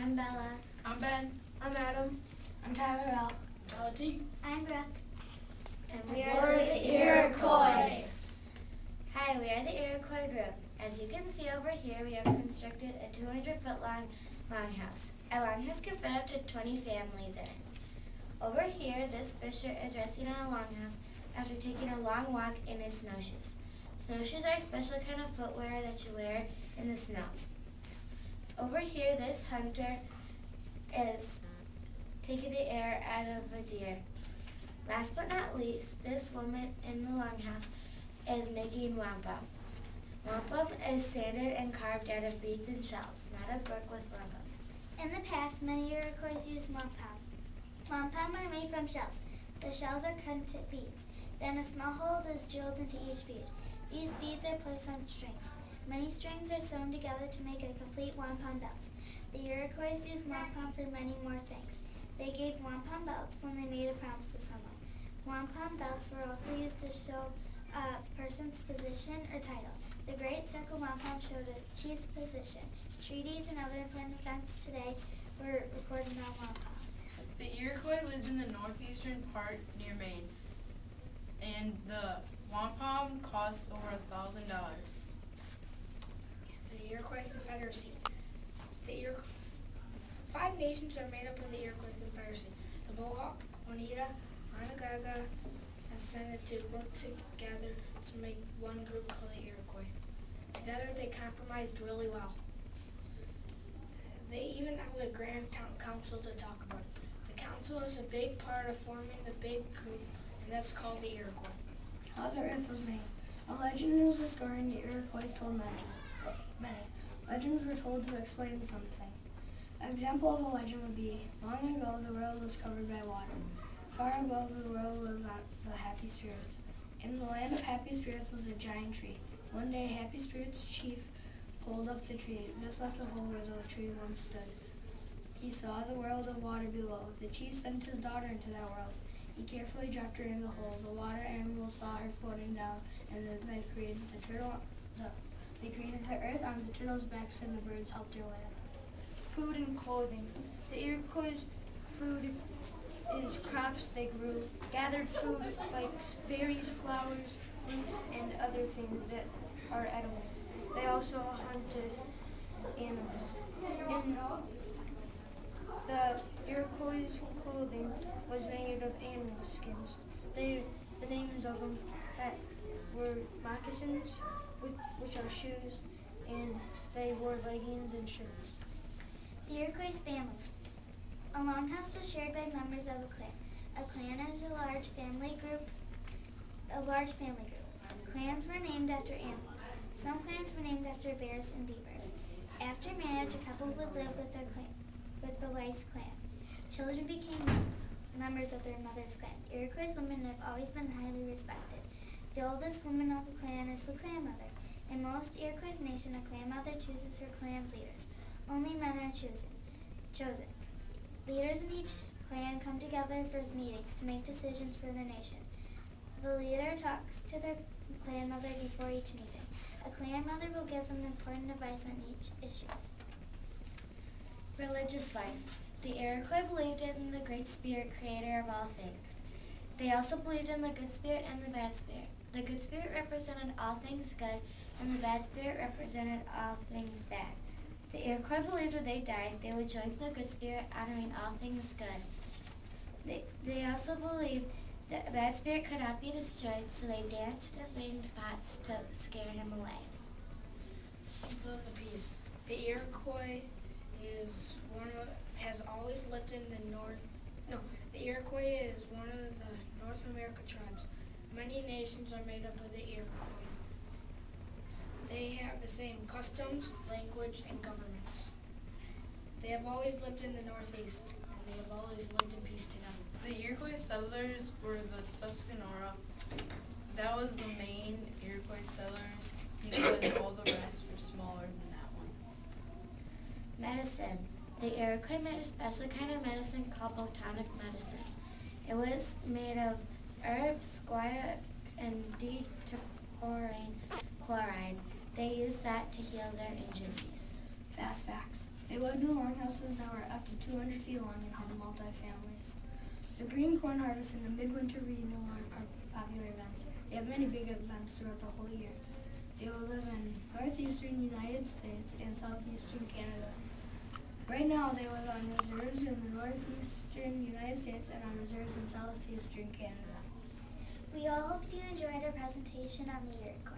I'm Bella. I'm Ben. I'm Adam. I'm Tyrell. Dottie. I'm Brooke. And we're the Iroquois. Hi, we are the Iroquois group. As you can see over here, we have constructed a 200-foot long longhouse. A longhouse can fit up to 20 families in it. Over here, this fisher is resting on a longhouse after taking a long walk in his snowshoes. Snowshoes are a special kind of footwear that you wear in the snow. Over here, this hunter is taking the air out of a deer. Last but not least, this woman in the longhouse is making wampum. Wampum is sanded and carved out of beads and shells, not a brick with wampum. In the past, many Iroquois used wampum. Wampum are made from shells. The shells are cut into beads. Then a small hole is drilled into each bead. These beads are placed on strings. Many strings are sewn together to make a complete wampum belt. The Iroquois used wampum for many more things. They gave wampum belts when they made a promise to someone. Wampum belts were also used to show a person's position or title. The Great Circle wampum showed a chief's position. Treaties and other important events today were recorded on wampum. The Iroquois lived in the northeastern part near Maine, and the wampum cost over $1,000. The Iroquois Confederacy. Five nations are made up of the Iroquois Confederacy. The Mohawk, Oneida, Onondaga, and Seneca worked together to make one group called the Iroquois. Together they compromised really well. They even held a grand town council to talk about it. The council is a big part of forming the big group, and that's called the Iroquois. How the earth was made. A legend is a story the Iroquois told many. Legends were told to explain something. An example of a legend would be, long ago the world was covered by water. Far above the world was the Happy Spirits. In the land of Happy Spirits was a giant tree. One day Happy Spirits' chief pulled up the tree. This left a hole where the tree once stood. He saw the world of water below. The chief sent his daughter into that world. He carefully dropped her in the hole. The water animals saw her floating down, and then they created They created the earth on the turtles' backs, and the birds helped their land. Food and clothing. The Iroquois' food is crops they grew, gathered food like berries, flowers, roots, and other things that are edible. They also hunted animals. And the Iroquois' clothing was made of animal skins. The names of them that were moccasins, which are shoes, and they wore leggings and shirts. The Iroquois family. A longhouse was shared by members of a clan. A clan is a large family group. Clans were named after animals. Some clans were named after bears and beavers. After marriage, a couple would live with the wife's clan. Children became members of their mother's clan. Iroquois women have always been highly respected. The oldest woman of the clan is the clan mother. In most Iroquois nation, a clan mother chooses her clan's leaders. Only men are chosen. Leaders in each clan come together for meetings to make decisions for their nation. The leader talks to their clan mother before each meeting. A clan mother will give them important advice on each issue. Religious life. The Iroquois believed in the Great Spirit, creator of all things. They also believed in the good spirit and the bad spirit. The good spirit represented all things good, and the bad spirit represented all things bad. The Iroquois believed when they died, they would join the good spirit, honoring all things good. They also believed that a bad spirit could not be destroyed, so they danced and banged pots to scare him away. People of the Peace. The Iroquois has always lived in the north. No, the Iroquois is one of the North America tribes. Many nations are made up of the Iroquois. They have the same customs, language, and governments. They have always lived in the Northeast, and they have always lived in peace together. The Iroquois settlers were the Tuscarora. That was the main Iroquois settlers because all the rest were smaller than that one. Medicine. The Iroquois made a special kind of medicine called botanic medicine. It was made of herbs, squash, and D-terpurine chloride. They used that to heal their injuries. Fast facts. They lived in longhouses that were up to 200 feet long and held multi-families. The green corn harvest and the midwinter renewal are popular events. They have many big events throughout the whole year. They will live in northeastern United States and southeastern Canada. Right now, they live on reserves in the northeastern United States and on reserves in southeastern Canada. We all hope you enjoyed our presentation on the Iroquois.